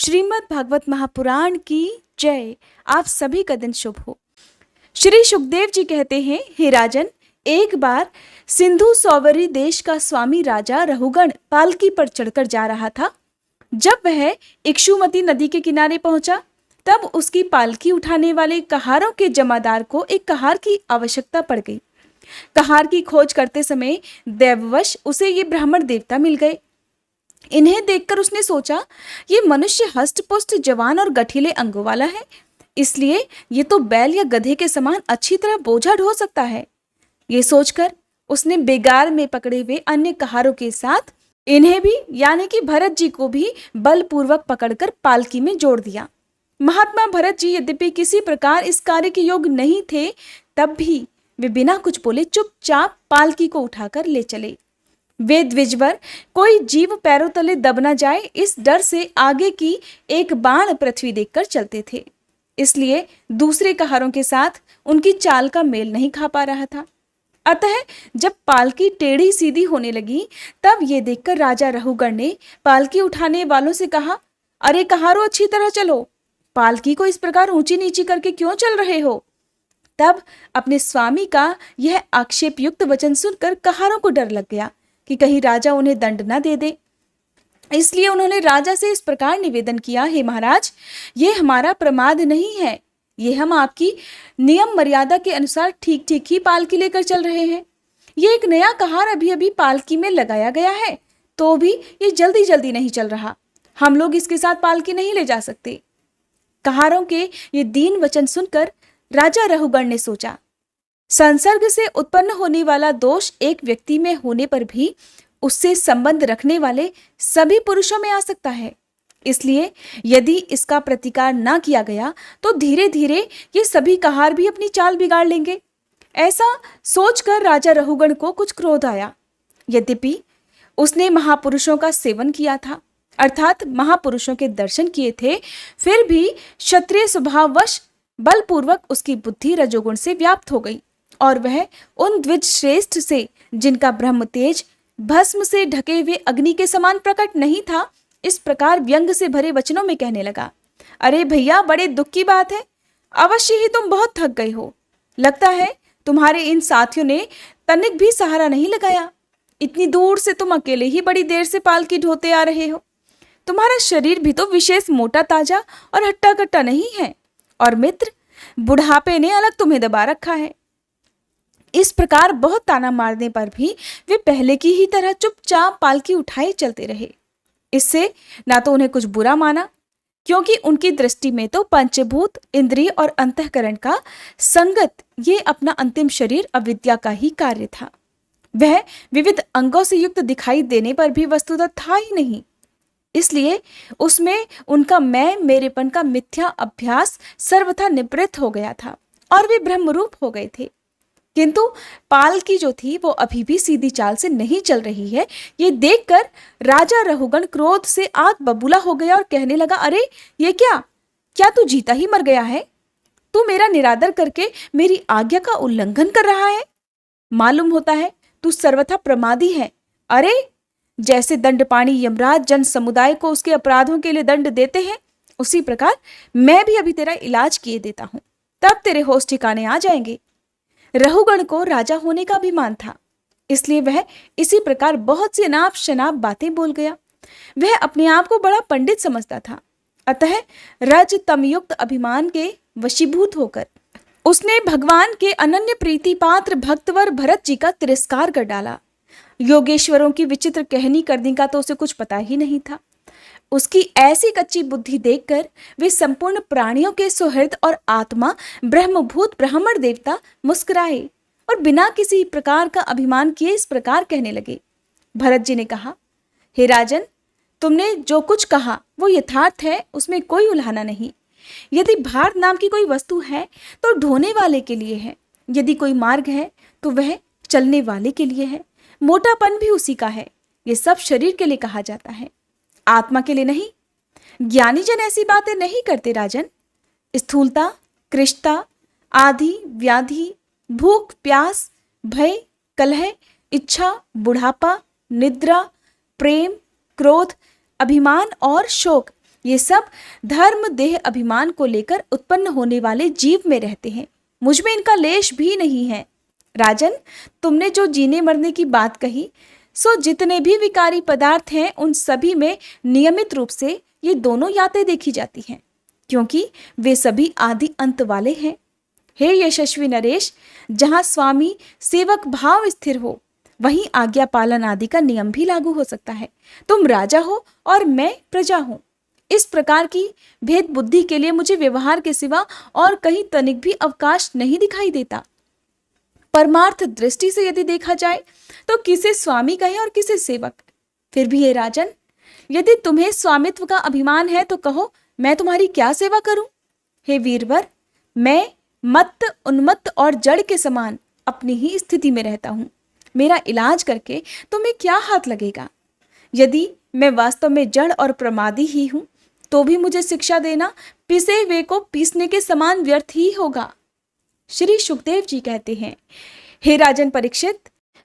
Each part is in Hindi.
श्रीमद् भागवत महापुराण की जय। आप सभी का दिन शुभ हो। श्री सुखदेव जी कहते हैं, हे राजन, एक बार सिंधु सौवरी देश का स्वामी राजा रहुगण पालकी पर चढ़कर जा रहा था। जब वह इक्षुमती नदी के किनारे पहुंचा, तब उसकी पालकी उठाने वाले कहारों के जमादार को एक कहार की आवश्यकता पड़ गई। कहार की खोज करते समय दैववश उसे ये ब्राह्मण देवता मिल गए। इन्हें देखकर उसने सोचा, ये मनुष्य हष्ट-पुष्ट, जवान और गठीले अंगों वाला है, इसलिए ये तो बैल या गधे के समान अच्छी तरह बोझा ढो सकता है। ये सोचकर उसने बेगार में पकड़े हुए अन्य कहारों के साथ इन्हें भी, यानी कि भरत जी को भी बलपूर्वक पकड़कर पालकी में जोड़ दिया। महात्मा भरत जी यद्यपि किसी प्रकार इस कार्य के योग्य नहीं थे, तब भी वे बिना कुछ बोले चुपचाप पालकी को उठाकर ले चले। वे द्विजवर कोई जीव पैरों तले दब न जाए, इस डर से आगे की एक बाण पृथ्वी देखकर चलते थे, इसलिए दूसरे कहारों के साथ उनकी चाल का मेल नहीं खा पा रहा था। अतः जब पालकी टेढ़ी सीधी होने लगी, तब ये देखकर राजा रहुगण ने पालकी उठाने वालों से कहा, अरे कहारों, अच्छी तरह चलो, पालकी को इस प्रकार ऊंची नीची करके क्यों चल रहे हो? तब अपने स्वामी का यह आक्षेप युक्त वचन सुनकर कहारों को डर लग गया कि कहीं राजा उन्हें दंड न दे दे। इसलिए उन्होंने राजा से इस प्रकार निवेदन किया, हे महाराज, ये हमारा प्रमाद नहीं है, ये हम आपकी नियम मर्यादा के अनुसार ठीक ठीक ही पालकी लेकर चल रहे हैं। ये एक नया कहार अभी अभी पालकी में लगाया गया है, तो भी ये जल्दी जल्दी नहीं चल रहा, हम लोग इसके साथ पालकी नहीं ले जा सकते। कहारों के ये दीन वचन सुनकर राजा रहुगण ने सोचा, संसर्ग से उत्पन्न होने वाला दोष एक व्यक्ति में होने पर भी उससे संबंध रखने वाले सभी पुरुषों में आ सकता है, इसलिए यदि इसका प्रतिकार न किया गया तो धीरे धीरे ये सभी कहार भी अपनी चाल बिगाड़ लेंगे। ऐसा सोचकर राजा रहुगण को कुछ क्रोध आया। यद्यपि उसने महापुरुषों का सेवन किया था, अर्थात महापुरुषों के दर्शन किए थे, फिर भी क्षत्रिय स्वभाववश बलपूर्वक उसकी बुद्धि रजोगुण से व्याप्त हो गई और वह उन द्विज श्रेष्ठ से, जिनका ब्रह्म तेज भस्म से ढके हुए अग्नि के समान प्रकट नहीं था, इस प्रकार व्यंग से भरे वचनों में कहने लगा, अरे भैया, बड़े दुख की बात है, अवश्य ही तुम बहुत थक गए हो। लगता है तुम्हारे इन साथियों ने तनिक भी सहारा नहीं लगाया। इतनी दूर से तुम अकेले ही बड़ी देर से पालकी ढोते आ रहे हो। तुम्हारा शरीर भी तो विशेष मोटा ताजा और हट्टा कट्टा नहीं है, और मित्र, बुढ़ापे ने अलग तुम्हें दबा रखा है। इस प्रकार बहुत ताना मारने पर भी वे पहले की ही तरह चुपचाप पालकी उठाए चलते रहे। इससे ना तो उन्हें कुछ बुरा माना, क्योंकि उनकी दृष्टि में तो पंचभूत, इंद्रिय और अंतःकरण का संगत ये अपना अंतिम शरीर अविद्या का ही कार्य था। वह विविध अंगों से युक्त दिखाई देने पर भी वस्तुतः था ही नहीं, इसलिए उसमें उनका मैं मेरेपन का मिथ्या अभ्यास सर्वथा निवृत्त हो गया था और वे ब्रह्मरूप हो गए थे। किंतु पालकी जो थी वो अभी भी सीधी चाल से नहीं चल रही है, ये देखकर राजा रहुगण क्रोध से आग बबूला हो गया और कहने लगा, अरे ये क्या तू जीता ही मर गया है? तू मेरा निरादर करके मेरी आज्ञा का उल्लंघन कर रहा है। मालूम होता है तू सर्वथा प्रमादी है। अरे जैसे दंडपाणी यमराज जन समुदाय को उसके अपराधों के लिए दंड देते हैं, उसी प्रकार मैं भी अभी तेरा इलाज किए देता हूं, तब तेरे होश ठिकाने आ जाएंगे। रहुगण को राजा होने का अभिमान था, इसलिए वह इसी प्रकार बहुत सी अनाप शनाप बातें बोल गया। वह अपने आप को बड़ा पंडित समझता था, अतः रज तमयुक्त अभिमान के वशीभूत होकर उसने भगवान के अनन्य प्रीति पात्र भक्तवर भरत जी का तिरस्कार कर डाला। योगेश्वरों की विचित्र कहनी करनी का तो उसे कुछ पता ही नहीं था। उसकी ऐसी कच्ची बुद्धि देखकर वे संपूर्ण प्राणियों के सुहृद और आत्मा ब्रह्मभूत ब्राह्मण देवता मुस्कुराए और बिना किसी प्रकार का अभिमान किए इस प्रकार कहने लगे। भरत जी ने कहा, हे राजन, तुमने जो कुछ कहा वो यथार्थ है, उसमें कोई उल्हाना नहीं। यदि भार नाम की कोई वस्तु है तो ढोने वाले के लिए है, यदि कोई मार्ग है तो वह चलने वाले के लिए है, मोटापन भी उसी का है। ये सब शरीर के लिए कहा जाता है, आत्मा के लिए नहीं। ज्ञानी जन ऐसी बातें नहीं करते राजन। स्थूलता, कृष्टता, आदि, व्याधि, भूख, प्यास, भय, कलह, इच्छा, बुढ़ापा, निद्रा, प्रेम, क्रोध, अभिमान और शोक, ये सब धर्म देह अभिमान को लेकर उत्पन्न होने वाले जीव में रहते हैं। मुझ में इनका लेश भी नहीं है। राजन, तुमने जो जीने मरने की बात कही, सो जितने भी विकारी पदार्थ हैं उन सभी में नियमित रूप से ये दोनों यातें देखी जाती हैं, क्योंकि वे सभी आदि अंत वाले हैं। हे यशस्वी नरेश, जहाँ स्वामी सेवक भाव स्थिर हो वहीं आज्ञा पालन आदि का नियम भी लागू हो सकता है। तुम राजा हो और मैं प्रजा हूं। इस प्रकार की भेद बुद्धि के लिए मुझे व्यवहार के सिवा और कहीं तनिक भी अवकाश नहीं दिखाई देता। परमार्थ दृष्टि से यदि देखा जाए तो किसे स्वामी कहें और किसे सेवक। फिर भी हे राजन, यदि तुम्हें स्वामित्व का अभिमान है तो कहो, मैं तुम्हारी क्या सेवा करूं? हे वीरवर, मैं मत्त, उन्मत्त और जड़ के समान अपनी ही स्थिति में रहता हूं। मेरा इलाज करके तुम्हें क्या हाथ लगेगा? यदि मैं वास्तव में जड़ और प्रमादी ही हूं तो भी मुझे शिक्षा देना पिसे हुए को पीसने के समान व्यर्थ ही होगा। श्री सुखदेव जी कहते हैं, हे राजन परीक्षित,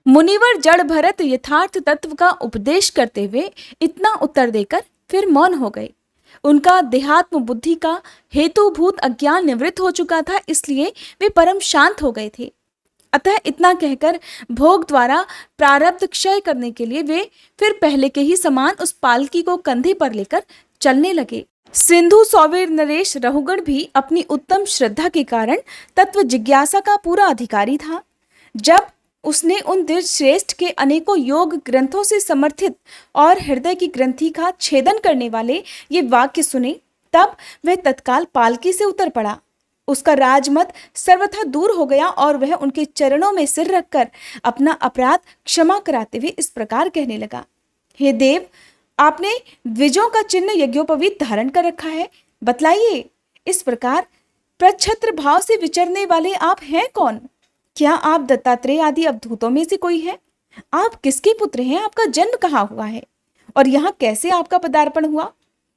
मुनिवर जड़ भरत यथार्थ तत्व का उपदेश करते हुए इतना उत्तर देकर फिर मौन हो गए। उनका देहात्म बुद्धि का हेतुभूत अज्ञान निवृत्त हो चुका था, इसलिए वे परम शांत हो गए थे। अतः इतना कहकर भोग द्वारा प्रारब्ध क्षय करने के लिए वे फिर पहले के ही समान उस पालकी को कंधे पर लेकर चलने लगे। सिंधु सौवीर नरेश रहुगढ़ भी अपनी उत्तम श्रद्धा के कारण तत्व जिज्ञासा का पूरा अधिकारी था। जब उसने उन श्रेष्ठ के अनेकों योग ग्रंथों से समर्थित और हृदय की ग्रंथि का छेदन करने वाले ये वाक्य सुने, तब वह तत्काल पालकी से उतर पड़ा। उसका राजमत सर्वथा दूर हो गया और वह उनके चरणों में सिर रखकर अपना अपराध क्षमा कराते हुए इस प्रकार कहने लगा, हे देव, आपने द्विजों का चिन्ह यज्ञोपवीत धारण कर रखा है, बतलाइए, इस प्रकार प्रच्छत्र भाव से विचरने वाले आप हैं कौन? क्या आप दत्तात्रेय आदि अवधूतों में से कोई है? आप किसके पुत्र हैं? आपका जन्म कहाँ हुआ है और यहाँ कैसे आपका पदार्पण हुआ?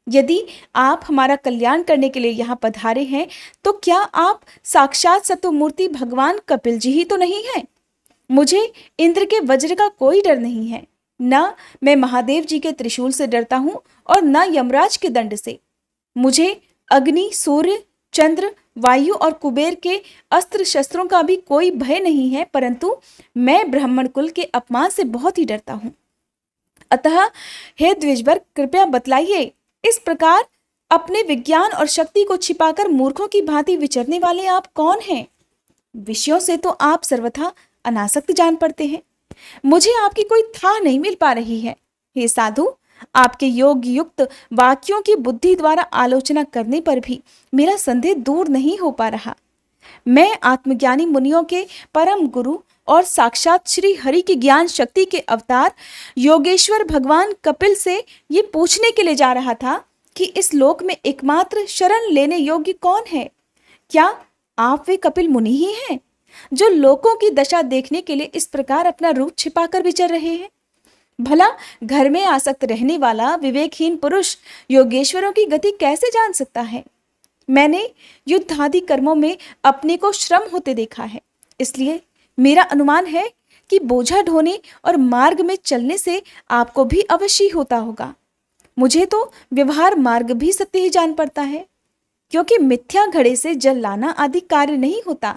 यदि आप हमारा कल्याण करने के लिए यहाँ पधारे हैं तो क्या आप साक्षात सत्वमूर्ति भगवान कपिल जी ही तो नहीं हैं? मुझे इंद्र के वज्र का कोई डर नहीं है, न मैं महादेव जी के त्रिशूल से डरता हूँ और न यमराज के दंड से। मुझे अग्नि, सूर्य, चंद्र, वायु और कुबेर के अस्त्र शस्त्रों का भी कोई भय नहीं है, परंतु मैं ब्राह्मण कुल के अपमान से बहुत ही डरता हूँ। अतः हे द्विजवर, कृपया बतलाइए, इस प्रकार अपने विज्ञान और शक्ति को छिपाकर मूर्खों की भांति विचरने वाले आप कौन हैं? विषयों से तो आप सर्वथा अनासक्त जान पड़ते हैं। मुझे आपकी कोई था नहीं मिल पा रही है। हे साधु, आपके योग युक्त वाक्यों की बुद्धि द्वारा आलोचना करने पर भी मेरा संदेह दूर नहीं हो पा रहा। मैं आत्मज्ञानी मुनियों के परम गुरु और साक्षात श्री हरि की ज्ञान शक्ति के अवतार योगेश्वर भगवान कपिल से ये पूछने के लिए जा रहा था कि इस लोक में एकमात्र शरण लेने योग्य कौन है? क्या आप वे कपिल मुनि ही हैं जो लोगों की दशा देखने के लिए इस प्रकार अपना रूप छिपाकर विचर रहे हैं? भला घर में आसक्त रहने वाला विवेकहीन पुरुष योगेश्वरों की गति कैसे जान सकता है? मैंने युद्ध आदि कर्मों में अपने को श्रम होते देखा है, इसलिए मेरा अनुमान है कि बोझा ढोने और मार्ग में चलने से आपको भी अवश्य होता होगा। मुझे तो व्यवहार मार्ग भी सत्य ही जान पड़ता है, क्योंकि मिथ्या घड़े से जल लाना आदि कार्य नहीं होता।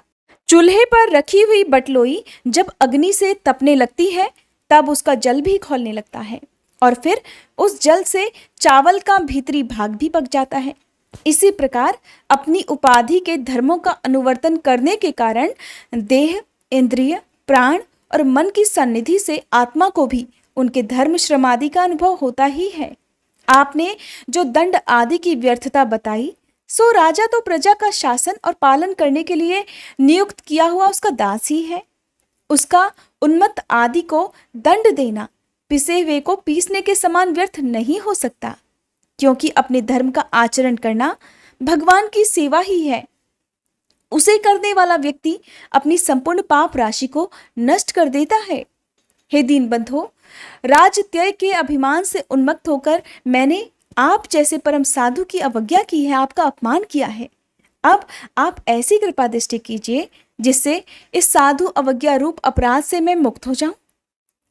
चूल्हे पर रखी हुई बटलोई जब अग्नि से तपने लगती है तब उसका जल भी खौलने लगता है और फिर उस जल से चावल का भीतरी भाग भी पक जाता है। इसी प्रकार अपनी उपाधि के धर्मों का अनुवर्तन करने के कारण देह, इंद्रिय, प्राण और मन की सन्निधि से आत्मा को भी उनके धर्म श्रम आदि का अनुभव होता ही है। आपने जो दंड आदि की व्यर्थता बताई, सो राजा तो प्रजा का शासन और पालन करने के लिए नियुक्त किया हुआ उसका दास ही है। उसका उन्मत्त आदि को दंड देना पिसे हुए को पीसने के समान व्यर्थ नहीं हो सकता, क्योंकि अपने धर्म का आचरण करना भगवान की सेवा ही है। उसे करने वाला व्यक्ति अपनी संपूर्ण पाप राशि को नष्ट कर देता है। हे दीनबंधो, राजत्यय के अभिमान से उन्मत्त होकर मैंने आप जैसे परम साधु की अवज्ञा की है, आपका अपमान किया है। अब आप ऐसी कृपा दृष्टि कीजिए जिससे इस साधु अवज्ञा रूप अपराध से मैं मुक्त हो जाऊं।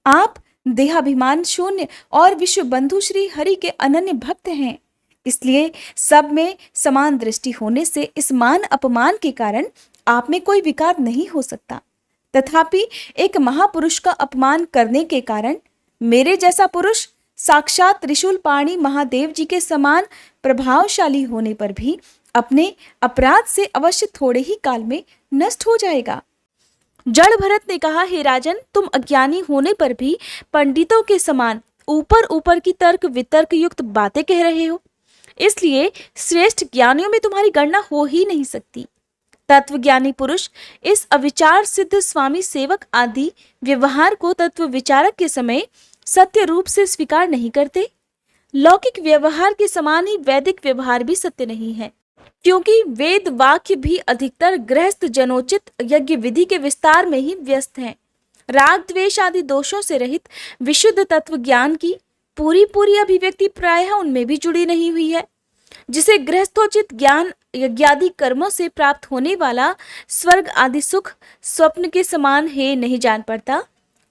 आप देहाभिमान शून्य और विश्व बंधु श्री हरि के अनन्य भक्त हैं, इसलिए सब में समान दृष्टि होने से इस मान अपमान के कारण आप में कोई विकार नहीं हो सकता। तथापि एक महापुरुष का अपमान करने के कारण मेरे जैसा पुरुष साक्षात त्रिशूल पाणी महादेव जी के समान प्रभावशाली होने पर भी अपने अपराध से अवश्य थोड़े ही काल में नष्ट हो जाएगा। जड़ भरत ने कहा, हे राजन, तुम अज्ञानी होने पर भी पंडितों के समान ऊपर ऊपर की तर्क वितर्क युक्त बातें कह रहे हो, इसलिए श्रेष्ठ ज्ञानियों में तुम्हारी गणना हो ही नहीं सकती। तत्वज्ञानी पुरुष इस अविचार सिद्ध स्वामी सेवक आदि व्यवहार को तत्व विचारक के समय सत्य रूप से स्वीकार नहीं करते। लौकिक व्यवहार के समान ही वैदिक व्यवहार भी सत्य नहीं है, क्योंकि वेद वाक्य भी अधिकतर गृहस्थ जनोचित यज्ञ विधि के विस्तार में ही व्यस्त हैं। राग द्वेष आदि दोषों से रहित विशुद्ध तत्व ज्ञान की पूरी अभिव्यक्ति प्रायः उनमें भी जुड़ी नहीं हुई है। जिसे गृहस्थोचित ज्ञान यज्ञादि कर्मों से प्राप्त होने वाला स्वर्ग आदि सुख स्वप्न के समान है नहीं जान पड़ता,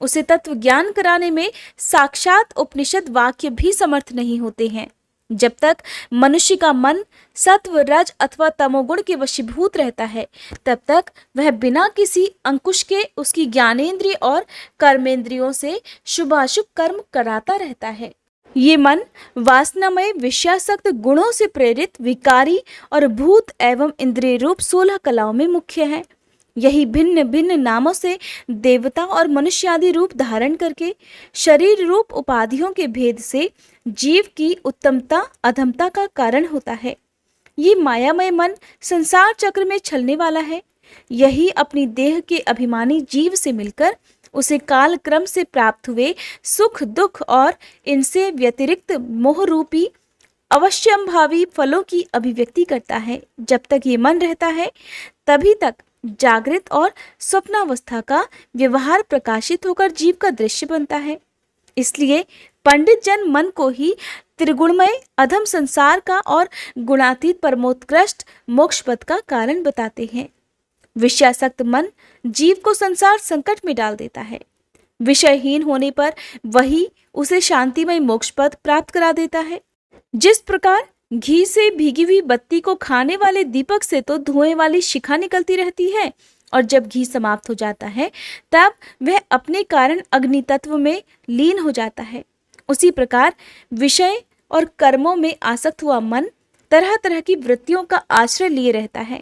उसे तत्व ज्ञान कराने में साक्षात उपनिषद वाक्य भी समर्थ नहीं होते हैं। जब तक मनुष्य का मन सत्व रज अथवा तमोगुण के वशीभूत रहता है, तब तक वह बिना किसी अंकुश के उसकी ज्ञानेंद्रिय और कर्मेंद्रियों से शुभाशुभ कर्म कराता रहता है। ये मन वासनामय विषयासक्त गुणों से प्रेरित विकारी और भूत एवं इंद्रिय रूप 16 कलाओं में मुख्य है। यही भिन्न भिन्न नामों से देवता और मनुष्य आदि रूप धारण करके शरीर रूप उपाधियों के भेद से जीव की उत्तमता अधमता का कारण होता है। ये मायामय मन संसार चक्र में छलने वाला है। यही अपनी देह के अभिमानी जीव से मिलकर उसे काल क्रम से प्राप्त हुए सुख दुख और इनसे व्यतिरिक्त मोह रूपी अवश्यंभावी फलों की अभिव्यक्ति करता है। जब तक ये मन रहता है तभी तक जागृत और स्वप्नावस्था का व्यवहार प्रकाशित होकर जीव का दृश्य बनता है। इसलिए पंडित जन मन को ही त्रिगुणमय अधम संसार का और गुणातीत परमोत्कृष्ट मोक्ष पद का कारण बताते हैं। विषयासक्त मन जीव को संसार संकट में डाल देता है। विषयहीन होने पर वही उसे शांतिमय मोक्ष पद प्राप्त करा देता है। जिस प्रकार घी से भीगी हुई बत्ती को खाने वाले दीपक से तो धुएं वाली शिखा निकलती रहती है, और जब घी समाप्त हो जाता है तब वह अपने कारण अग्नि तत्व में लीन हो जाता है, उसी प्रकार विषय और कर्मों में आसक्त हुआ मन तरह तरह की वृत्तियों का आश्रय लिए रहता है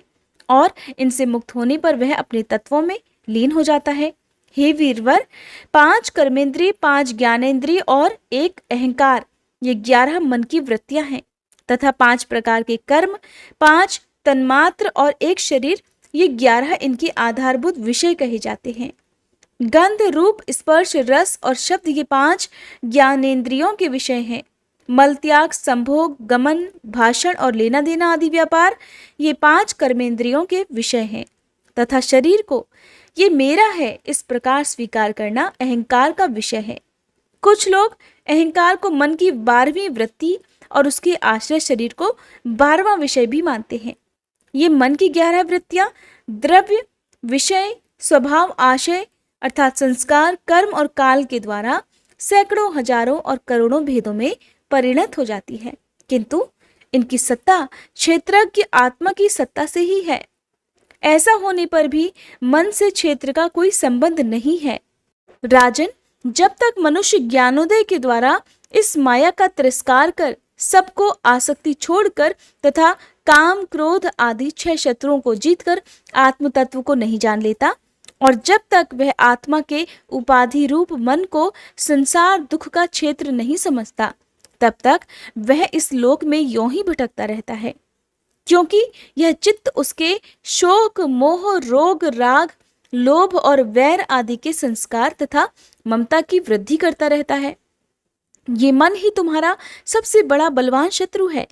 और इनसे मुक्त होने पर वह अपने तत्वों में लीन हो जाता है। हे वीरवर, 5 कर्मेंद्रिय, 5 ज्ञानेंद्रिय और 1 अहंकार, ये 11 मन की वृत्तियां हैं तथा 5 प्रकार के कर्म, 5 तन्मात्र और 1 शरीर, ये 11 इनके आधारभूत विषय कहे जाते हैं। गंध रूप स्पर्श रस और शब्द ये 5 ज्ञानेंद्रियों के विषय हैं। मल त्याग संभोग गमन भाषण और लेना देना आदि व्यापार ये 5 कर्मेंद्रियों के विषय हैं तथा शरीर को ये मेरा है इस प्रकार स्वीकार करना अहंकार का विषय है। कुछ लोग अहंकार को मन की 12वीं वृत्ति और उसके आश्रय शरीर को 12वां विषय भी मानते हैं। ये मन की 11 वृत्तियां द्रव्य विषय स्वभाव आशय अर्थात संस्कार कर्म और काल के द्वारा सैकड़ों हजारों और करोड़ों भेदों में परिणत हो जाती है, किंतु इनकी सत्ता क्षेत्रज्ञ आत्मा की सत्ता से ही है। ऐसा होने पर भी मन से क्षेत्र का कोई संबंध नहीं है। राजन, जब तक मनुष्य ज्ञानोदय के द्वारा इस माया का तिरस्कार कर सबको आसक्ति छोड़कर तथा काम क्रोध आदि 6 शत्रुओं को जीतकर आत्म तत्व को नहीं जान लेता और जब तक वह आत्मा के उपाधि रूप मन को संसार दुख का क्षेत्र नहीं समझता, तब तक वह इस लोक में यों ही भटकता रहता है, क्योंकि यह चित्त उसके शोक मोह रोग राग लोभ और वैर आदि के संस्कार तथा ममता की वृद्धि करता रहता है। ये मन ही तुम्हारा सबसे बड़ा बलवान शत्रु है।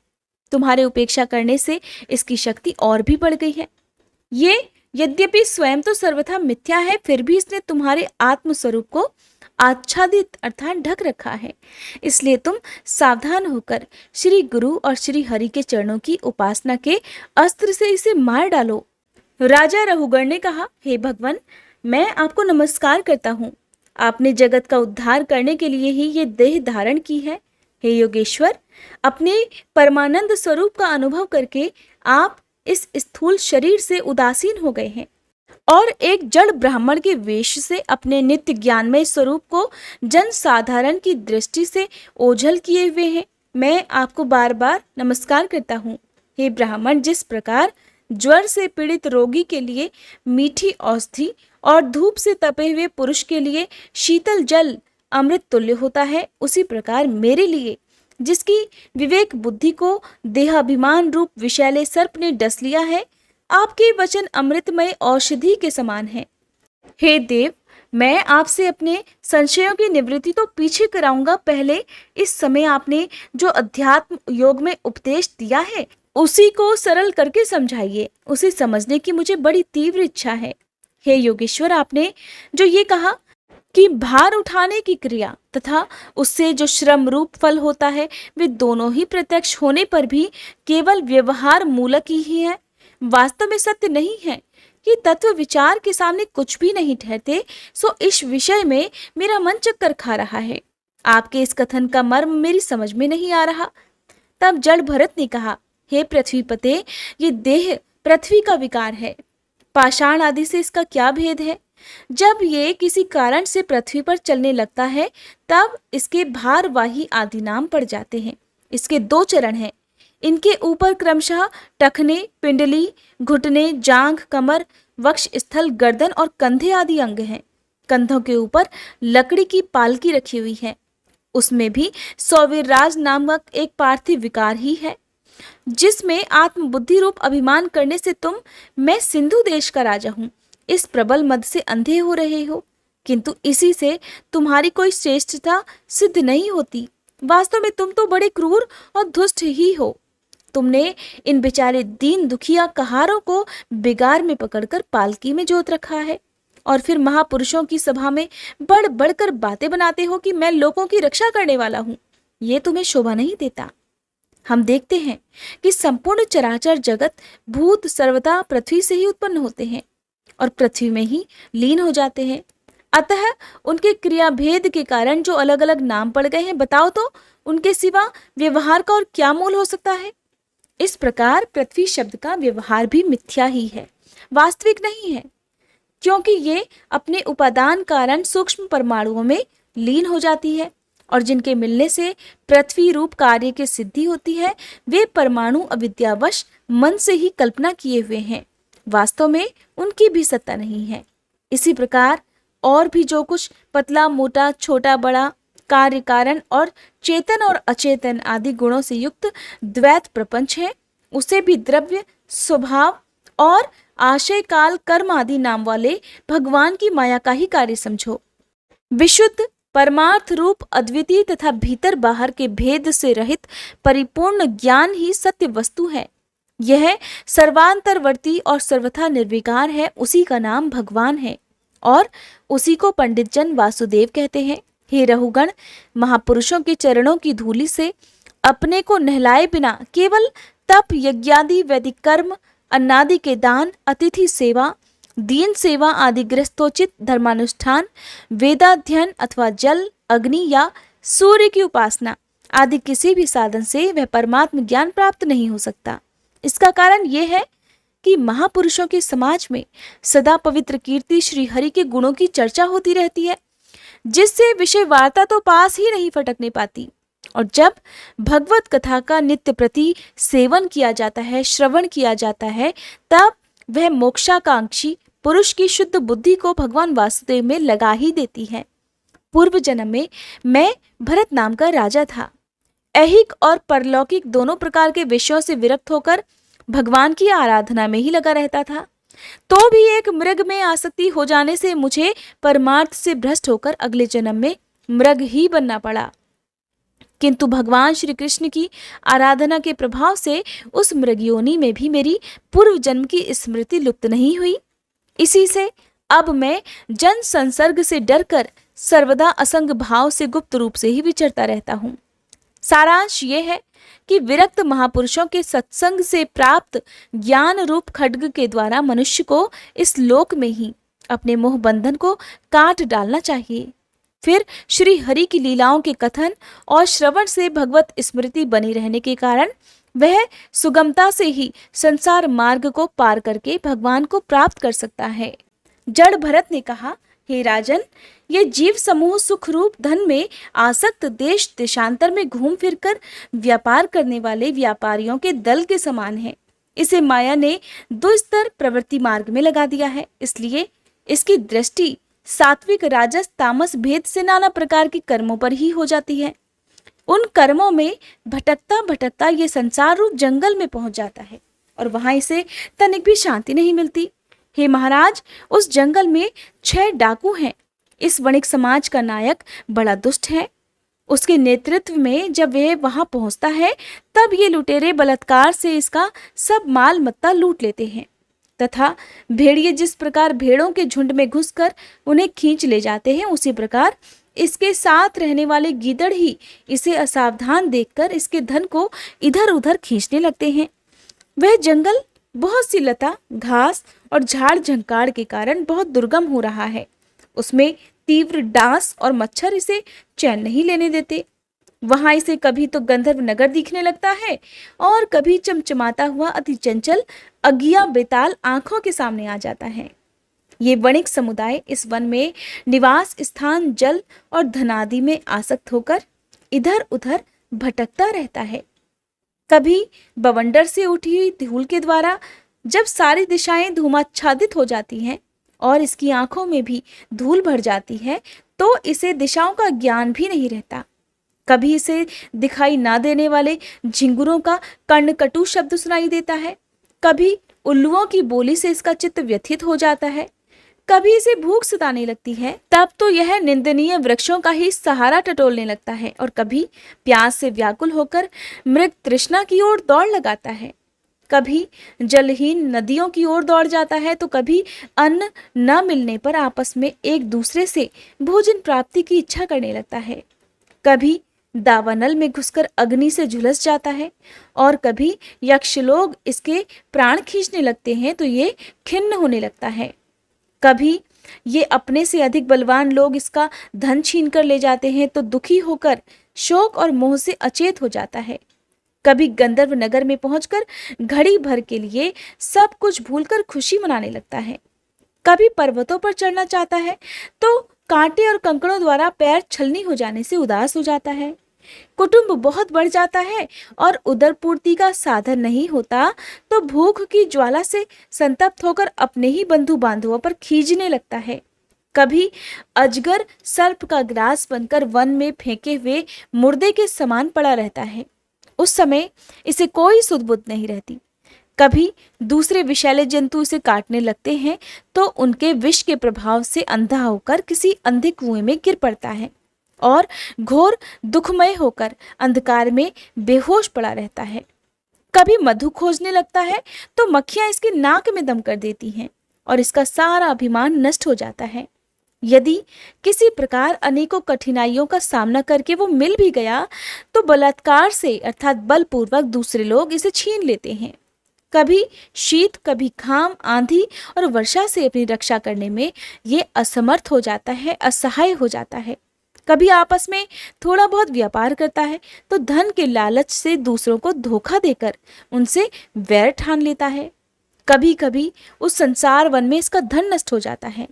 तुम्हारे उपेक्षा करने से इसकी शक्ति और भी बढ़ गई है। ये यद्यपि स्वयं तो सर्वथा मिथ्या है, फिर भी इसने तुम्हारे आत्म स्वरूप को आच्छादित अर्थात ढक रखा है। इसलिए तुम सावधान होकर श्री गुरु और श्री हरि के चरणों की उपासना के अस्त्र से इसे मार डालो। राजा रहुगण ने कहा, हे भगवान, मैं आपको नमस्कार करता हूँ। आपने जगत का उद्धार करने के लिए ही ये देह धारण की है। हे योगेश्वर, अपने परमानंद स्वरूप का अनुभव करके आप इस स्थूल शरीर से उदासीन हो गए हैं और एक जड़ ब्राह्मण के वेश से अपने नित्य ज्ञानमय स्वरूप को जन साधारण की दृष्टि से ओझल किए हुए हैं। मैं आपको बार बार नमस्कार करता हूँ। हे ब्राह्मण, जिस प्रकार ज्वर से पीड़ित रोगी के लिए मीठी औषधि और धूप से तपे हुए पुरुष के लिए शीतल जल अमृत तुल्य होता है, उसी प्रकार मेरे लिए, जिसकी विवेक बुद्धि को देहाभिमान रूप विषैले सर्प ने डस लिया है, आपके वचन अमृतमय औषधि के समान है। हे देव, मैं आपसे अपने संशयों की निवृत्ति तो पीछे कराऊंगा। पहले इस समय आपने जो अध्यात्म योग में उपदेश दिया है उसी को सरल करके समझाइए। उसे समझने की मुझे बड़ी तीव्र इच्छा है। हे योगेश्वर, आपने जो ये कहा कि भार उठाने की क्रिया तथा उससे जो श्रम रूप फल होता है, वे दोनों ही प्रत्यक्ष होने पर भी केवल व्यवहार मूलक ही है, वास्तव में सत्य नहीं है कि तत्व विचार के सामने कुछ भी नहीं ठहरते। सो इस विषय में मेरा मन चक्कर खा रहा है। आपके इस कथन का मर्म मेरी समझ में नहीं आ रहा। तब जड़ भरत ने कहा, हे पृथ्वीपते, ये देह पृथ्वी का विकार है, पाषाण आदि से इसका क्या भेद है? जब ये किसी कारण से पृथ्वी पर चलने लगता है तब इसके भारवाही आदि नाम पड़ जाते हैं। इसके दो चरण हैं। इनके ऊपर क्रमशः टखने, पिंडली, घुटने, जांघ, कमर, वक्ष स्थल, गर्दन और कंधे आदि अंग हैं। कंधों के ऊपर लकड़ी की पालकी रखी हुई है। उसमें भी सौवीरराज नामक एक पार्थिव विकार ही है, जिसमें आत्मबुद्धि रूप अभिमान करने से तुम, मैं सिंधु देश का राजा हूं, इस प्रबल मद से अंधे हो रहे हो। किंतु इसी से तुम्हारी कोई श्रेष्ठता सिद्ध नहीं होती। वास्तव में तुम तो बड़े क्रूर और दुष्ट ही हो। तुमने इन बेचारे दीन दुखिया कहारों को बिगार में पकड़कर पालकी में जोत रखा है और फिर महापुरुषों की सभा में बढ़ बढ़कर बातें बनाते हो कि मैं लोगों की रक्षा करने वाला हूं। ये तुम्हें शोभा नहीं देता। हम देखते हैं कि संपूर्ण चराचर जगत भूत सर्वदा पृथ्वी से ही उत्पन्न होते हैं और पृथ्वी में ही लीन हो जाते हैं। अतः उनके क्रिया भेद के कारण जो अलग अलग नाम पड़ गए हैं, बताओ तो उनके सिवा व्यवहार का और क्या मूल हो सकता है? इस प्रकार पृथ्वी शब्द का व्यवहार भी मिथ्या ही है, वास्तविक नहीं है, क्योंकि ये अपने उपादान कारण सूक्ष्म परमाणुओं में लीन हो जाती है और जिनके मिलने से पृथ्वी रूप कार्य की सिद्धि होती है, वे परमाणु अविद्यावश मन से ही कल्पना किए हुए हैं। वास्तव में उनकी भी सत्ता नहीं है। इसी प्रकार और भी जो कुछ पतला मोटा, छोटा बड़ा, कार्य कारण और चेतन और अचेतन आदि गुणों से युक्त द्वैत प्रपंच है, उसे भी द्रव्य, स्वभाव और आशय, काल, कर्म आदि नाम वाले भगवान की माया का ही कार्य समझो। विशुद्ध परमार्थ रूप अद्वितीय तथा भीतर बाहर के भेद से रहित परिपूर्ण ज्ञान ही सत्य वस्तु है। यह सर्वांतरवर्ती और सर्वथा निर्विकार है। उसी का नाम भगवान है और उसी को पंडित जन वासुदेव कहते हैं। हे रहुगण, महापुरुषों के चरणों की धूलि से अपने को नहलाए बिना केवल तप, यज्ञादि, वैदिक कर्म, अन्नादि के दान, अतिथि सेवा, दीन सेवा आदि गृहस्थोचित धर्मानुष्ठान, वेदाध्ययन अथवा जल, अग्नि या सूर्य की उपासना आदि किसी भी साधन से वह परमात्म ज्ञान प्राप्त नहीं हो सकता। इसका कारण यह है कि महापुरुषों के समाज में सदा पवित्र कीर्ति श्री हरि के गुणों की चर्चा होती रहती है, जिससे विषय वार्ता तो पास ही नहीं फटकने पाती। और जब भगवत कथा का नित्य प्रति सेवन किया जाता है, श्रवण किया जाता है, तब वह मोक्षाकांक्षी पुरुष की शुद्ध बुद्धि को भगवान वासुदेव में लगा ही देती है। पूर्व जन्म में मैं भरत नाम का राजा था। ऐहिक और परलौकिक दोनों प्रकार के विषयों से विरक्त होकर भगवान की आराधना में ही लगा रहता था। तो भी एक मृग में आसक्ति हो जाने से मुझे परमार्थ से भ्रष्ट होकर अगले जन्म में मृग ही बनना पड़ा। किंतु भगवान श्री कृष्ण की आराधना के प्रभाव से उस मृगयोनि में भी मेरी पूर्व जन्म की स्मृति लुप्त नहीं हुई। इसी से अब मैं जन संसर्ग से डरकर सर्वदा असंग भाव से गुप्त रूप से ही विचरता रहता हूँ। सारांश ये है कि विरक्त महापुरुषों के सत्संग से प्राप्त ज्ञान रूप खड्ग के द्वारा मनुष्य को इस लोक में ही अपने मोह बंधन को काट डालना चाहिए। फिर श्री हरि की लीलाओं के कथन और श्रवण से भगवत स्मृति बनी रहने के कारण वह सुगमता से ही संसार मार्ग को पार करके भगवान को प्राप्त कर सकता है। जड़ भरत ने कहा, हे राजन, ये जीव समूह सुख रूप धन में आसक्त देश देशांतर में घूम फिरकर व्यापार करने वाले व्यापारियों के दल के समान है। इसे माया ने दुस्तर प्रवृत्ति मार्ग में लगा दिया है, इसलिए इसकी दृष्टि सात्विक राजस तामस भेद से नाना प्रकार के कर्मों पर ही हो जाती है। उन कर्मों में भटकता भटकता ये संसार रूप जंगल में पहुंच जाता है और वहां इसे तनिक भी शांति नहीं मिलती। हे महाराज, उस जंगल में 6 डाकू हैं। इस वणिक समाज का नायक बड़ा दुष्ट है। उसके नेतृत्व में जब वह वहां पहुंचता है तब ये लुटेरे बलात्कार से इसका सब माल मत्ता लूट लेते हैं तथा भेड़िए जिस प्रकार भेड़ों के झुंड में घुसकर उन्हें खींच ले जाते हैं, उसी प्रकार इसके साथ रहने वाले गीदड़ ही इसे असावधान देखकर इसके धन को इधर उधर खींचने लगते हैं। वह जंगल बहुत सी लता, घास और झाड़ झंकाड़ के कारण बहुत दुर्गम हो रहा है। उसमें तीव्र डांस और मच्छर इसे चैन नहीं लेने देते। वहां इसे कभी तो गंधर्व नगर दिखने लगता है और कभी चमचमाता हुआ अति चंचल अगिया बेताल आंखों के सामने आ जाता है। ये वणिक समुदाय इस वन में निवास स्थान, जल और धनादि में आसक्त होकर इधर उधर भटकता रहता है। कभी बवंडर से उठी हुई धूल के द्वारा जब सारी दिशाएं धूमाच्छादित हो जाती हैं और इसकी आंखों में भी धूल भर जाती है तो इसे दिशाओं का ज्ञान भी नहीं रहता। कभी इसे दिखाई ना देने वाले झिंगुरों का कर्णकटु शब्द सुनाई देता है, कभी उल्लुओं की बोली से इसका चित्त व्यथित हो जाता है, कभी इसे भूख सताने लगती है तब तो यह निंदनीय वृक्षों का ही सहारा टटोलने लगता है और कभी प्यास से व्याकुल होकर मृग तृष्णा की ओर दौड़ लगाता है, कभी जलहीन नदियों की ओर दौड़ जाता है तो कभी अन्न न मिलने पर आपस में एक दूसरे से भोजन प्राप्ति की इच्छा करने लगता है, कभी दावानल में घुसकर अग्नि से झुलस जाता है और कभी यक्ष लोग इसके प्राण खींचने लगते हैं तो ये खिन्न होने लगता है। कभी ये अपने से अधिक बलवान लोग इसका धन छीन कर ले जाते हैं तो दुखी होकर शोक और मोह से अचेत हो जाता है। कभी गंधर्व नगर में पहुंचकर घड़ी भर के लिए सब कुछ भूलकर खुशी मनाने लगता है। कभी पर्वतों पर चढ़ना चाहता है तो कांटे और कंकड़ों द्वारा पैर छलनी हो जाने से उदास हो जाता है। कुटुंब बहुत बढ़ जाता है और उदर पूर्ति का साधन नहीं होता तो भूख की ज्वाला से संतप्त होकर अपने ही बंधु बांधवों पर खींचने लगता है। कभी अजगर सर्प का ग्रास बनकर वन में फेंके हुए मुर्दे के समान पड़ा रहता है। उस समय इसे कोई सुध बुध नहीं रहती। कभी दूसरे विषैले जंतु इसे काटने लगते हैं तो उनके विष के प्रभाव से अंधा होकर किसी अंधे कुएं में गिर पड़ता है और घोर दुखमय होकर अंधकार में बेहोश पड़ा रहता है। कभी मधु खोजने लगता है तो मक्खियां इसके नाक में दम कर देती हैं और इसका सारा अभिमान नष्ट हो जाता है। यदि किसी प्रकार अनेकों कठिनाइयों का सामना करके वो मिल भी गया तो बलात्कार से अर्थात बलपूर्वक दूसरे लोग इसे छीन लेते हैं। कभी शीत, कभी घाम, आंधी और वर्षा से अपनी रक्षा करने में ये असमर्थ हो जाता है, असहाय हो जाता है। कभी आपस में थोड़ा बहुत व्यापार करता है तो धन के लालच से दूसरों को धोखा देकर उनसे वैर ठान लेता है। कभी कभी उस संसार वन में इसका धन नष्ट हो जाता है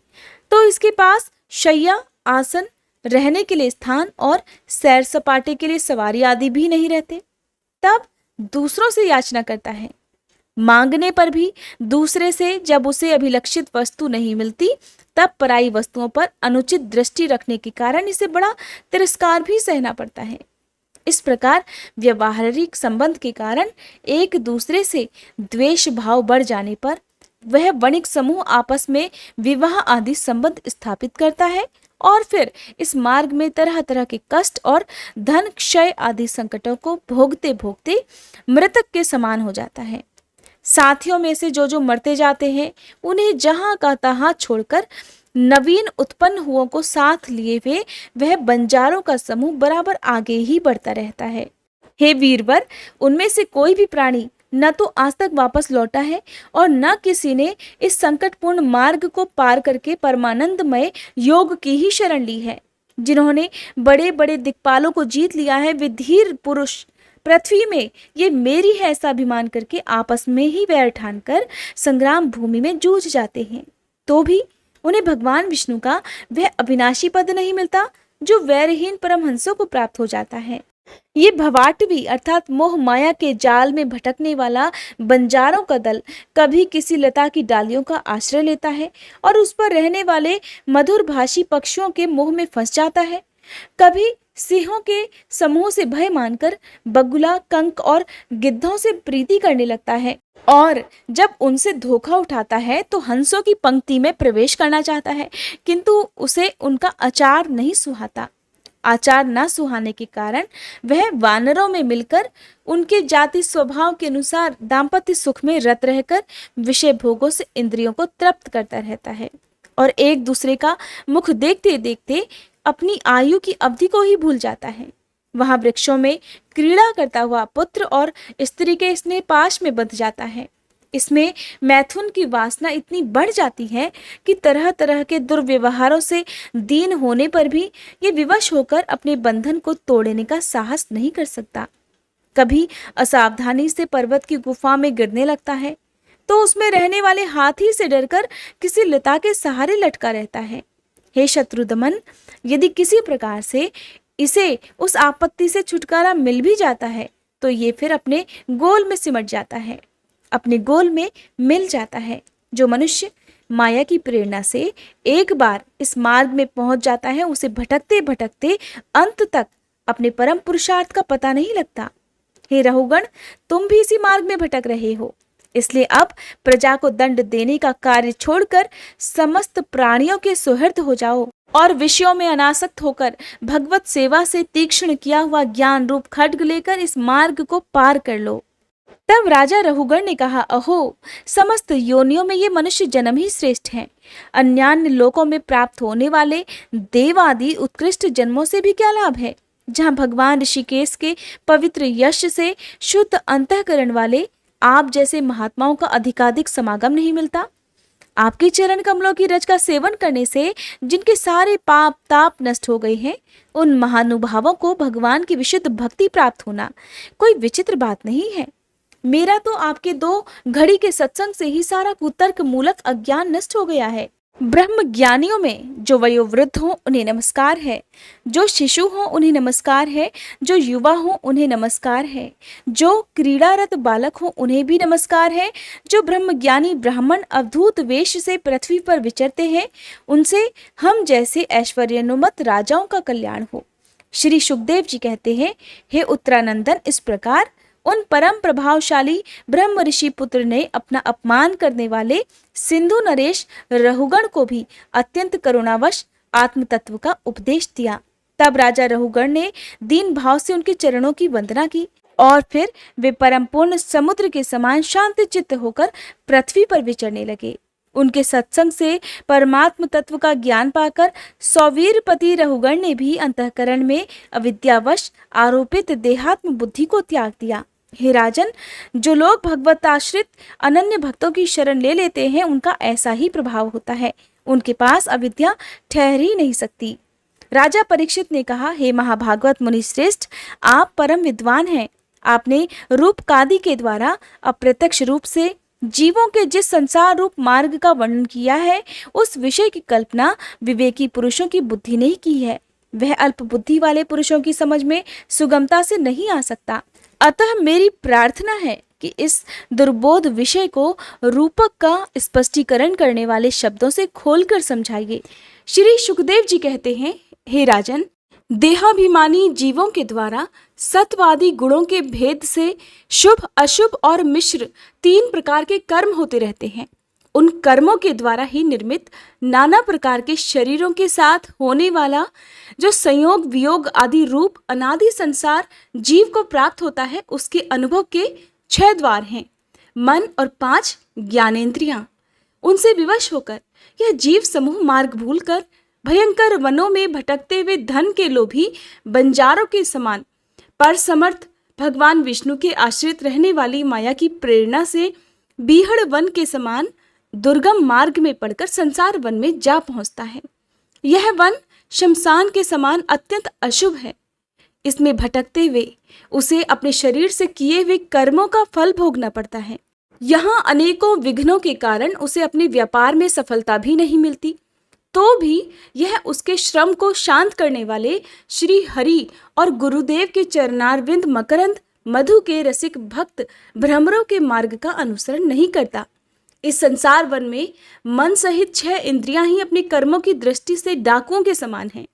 तो इसके पास शैया, आसन, रहने के लिए स्थान और सैर सपाटे के लिए सवारी आदि भी नहीं रहते। तब दूसरों से याचना करता है। मांगने पर भी दूसरे से जब उसे अभिलक्षित वस्तु नहीं मिलती तब पराई वस्तुओं पर अनुचित दृष्टि रखने के कारण इसे बड़ा तिरस्कार भी सहना पड़ता है। इस प्रकार व्यवहारिक संबंध के कारण एक दूसरे से द्वेष भाव बढ़ जाने पर वह वणिक समूह आपस में विवाह आदि संबंध स्थापित करता है और फिर इस मार्ग में तरह तरह के कष्ट और धन क्षय आदि संकटों को भोगते भोगते मृतक के समान हो जाता है। साथियों में से जो मरते जाते हैं उन्हें जहां का तहां छोड़कर नवीन उत्पन्न हुओं को साथ लिए हुए वह बंजारों का समूह बराबर आगे ही बढ़ता रहता है। हे वीरवर, उनमें से कोई भी प्राणी न तो आज तक वापस लौटा है और न किसी ने इस संकटपूर्ण मार्ग को पार करके परमानंदमय योग की ही शरण ली है। जिन्होंने बड़े बड़े दिक्पालों को जीत लिया है, वे धीर पुरुष पृथ्वी में ये मेरी है ऐसा अभिमान करके आपस में ही वैर ठानकर संग्राम भूमि में जूझ जाते हैं। तो भी उन्हें भगवान विष्णु का वह अविनाशी पद नहीं मिलता जो वैरहीन परमहंसों को प्राप्त हो जाता है। ये भवाटवी अर्थात मोह माया के जाल में भटकने वाला बंजारों का दल कभी किसी लता की डालियों का आश्रय लेता है और उस पर रहने वाले मधुर भाषी पक्षियों के मोह में फंस जाता है, कभी सिंहों के समूह से भय मानकर बगुला, कंक और गिद्धों से प्रीति करने लगता है, और जब उनसे धोखा उठाता है तो हंसों की पंक्ति में प्रवेश करना चाहता है, किंतु उसे उनका आचार नहीं सुहाता। आचार न सुहाने के कारण वह वानरों में मिलकर उनके जाति स्वभाव के अनुसार दाम्पत्य सुख में रत रहकर विषय भोगों से इंद्रियों को तृप्त करता रहता है और एक दूसरे का मुख देखते देखते अपनी आयु की अवधि को ही भूल जाता है। वहां वृक्षों में क्रीड़ा करता हुआ पुत्र और स्त्री के स्नेह पाश में बंध जाता है। इसमें मैथुन की वासना इतनी बढ़ जाती है कि तरह तरह के दुर्व्यवहारों से दीन होने पर भी ये विवश होकर अपने बंधन को तोड़ने का साहस नहीं कर सकता। कभी असावधानी से पर्वत की गुफा में गिरने लगता है तो उसमें रहने वाले हाथी से डरकर किसी लता के सहारे लटका रहता है। हे शत्रुदमन, यदि किसी प्रकार से इसे उस आपत्ति से छुटकारा मिल भी जाता है तो ये फिर अपने गोल में सिमट जाता है, अपने गोल में मिल जाता है। जो मनुष्य माया की प्रेरणा से एक बार इस मार्ग में पहुंच जाता है, उसे भटकते भटकते अंत तक अपने परम पुरुषार्थ का पता नहीं लगता। हे रहुगण, तुम भी इसी मार्ग में भटक रहे हो, इसलिए अब प्रजा को दंड देने का कार्य छोड़कर समस्त प्राणियों के सुहृद हो जाओ और विषयों में अनासक्त होकर भगवत सेवा से तीक्ष्ण किया हुआ ज्ञान रूप खड्ग लेकर इस मार्ग को पार कर लो। तब राजा रहुगण ने कहा, अहो, समस्त योनियों में ये मनुष्य जन्म ही श्रेष्ठ हैं। अन्यान्य लोकों में प्राप्त होने वाले देवादि उत्कृष्ट जन्मों से भी क्या लाभ है, जहाँ भगवान ऋषिकेश के पवित्र यश से शुद्ध अंतःकरण वाले आप जैसे महात्माओं का अधिकाधिक समागम नहीं मिलता। आपके चरण कमलों की रज का सेवन करने से जिनके सारे पाप ताप नष्ट हो गए हैं, उन महानुभावों को भगवान की विशुद्ध भक्ति प्राप्त होना कोई विचित्र बात नहीं है। मेरा तो आपके 2 घड़ी के सत्संग से ही सारा कुतर्क मूलक अज्ञान नष्ट हो गया है। ब्रह्म ज्ञानियों में जो वयोवृद्ध हो उन्हें नमस्कार है, जो शिशु हो उन्हें नमस्कार है, जो युवा हो उन्हें नमस्कार है, जो क्रीड़ारत बालक हो उन्हें भी नमस्कार है, जो ब्रह्म ज्ञानी ब्राह्मण अवधूत वेश से पृथ्वी पर विचरते हैं उनसे हम जैसे ऐश्वर्यानुमत राजाओं का कल्याण हो। श्री सुखदेव जी कहते हैं, हे उत्तरानंदन, इस प्रकार उन परम प्रभावशाली ब्रह्म ऋषि पुत्र ने अपना अपमान करने वाले सिंधु नरेश रहुगण को भी अत्यंत करुणावश आत्म तत्व का उपदेश दिया। तब राजा रहुगण ने दीन भाव से उनके चरणों की वंदना की और फिर वे परम पूर्ण समुद्र के समान शांत चित्त होकर पृथ्वी पर विचरने लगे। उनके सत्संग से परमात्म तत्व का ज्ञान पाकर सौवीरपति रहुगण ने भी अंतःकरण में अविद्यावश आरोपित देहात्म बुद्धि को त्याग दिया। हे राजन, जो लोग भगवत आश्रित अनन्य भक्तों की शरण ले लेते हैं उनका ऐसा ही प्रभाव होता है, उनके पास अविद्या ठहर ही नहीं सकती। राजा परीक्षित ने कहा, हे महाभागवत मुनि श्रेष्ठ, आप परम विद्वान हैं। आपने रूप कादि के द्वारा अप्रत्यक्ष रूप से जीवों के जिस संसार रूप मार्ग का वर्णन किया है उस विषय की कल्पना विवेकी पुरुषों की बुद्धि ने की है। वह अल्प बुद्धि वाले पुरुषों की समझ में सुगमता से नहीं आ सकता। अतः मेरी प्रार्थना है कि इस दुर्बोध विषय को रूपक का स्पष्टीकरण करने वाले शब्दों से खोलकर समझाइए। श्री सुखदेव जी कहते हैं, हे राजन, देहाभिमानी जीवों के द्वारा सत्वादी गुणों के भेद से शुभ, अशुभ और मिश्र 3 प्रकार के कर्म होते रहते हैं। उन कर्मों के द्वारा ही निर्मित नाना प्रकार के शरीरों के साथ होने वाला जो संयोग वियोग आदि रूप अनादि संसार जीव को प्राप्त होता है, उसके अनुभव के 6 द्वार हैं। मन और 5 ज्ञानेंद्रियां। उनसे विवश होकर यह जीव समूह मार्ग भूलकर भयंकर वनों में भटकते हुए धन के लोभी बंजारों के समान पर समर्थ भगवान विष्णु के आश्रित रहने वाली माया की प्रेरणा से बीहड़ वन के समान दुर्गम मार्ग में पड़कर संसार वन में जा पहुंचता है। यह वन शमशान के समान अत्यंत अशुभ है। इसमें भटकते हुए उसे अपने शरीर से किए हुए कर्मों का फल भोगना पड़ता है। यहाँ अनेकों विघ्नों के कारण उसे अपने व्यापार में सफलता भी नहीं मिलती, तो भी यह उसके श्रम को शांत करने वाले श्री हरि और गुरुदेव के चरणारविंद मकरंद मधु के रसिक भक्त भ्रमरों के मार्ग का अनुसरण नहीं करता। इस संसार वन में मन सहित 6 इंद्रियां ही अपने कर्मों की दृष्टि से डाकुओं के समान हैं।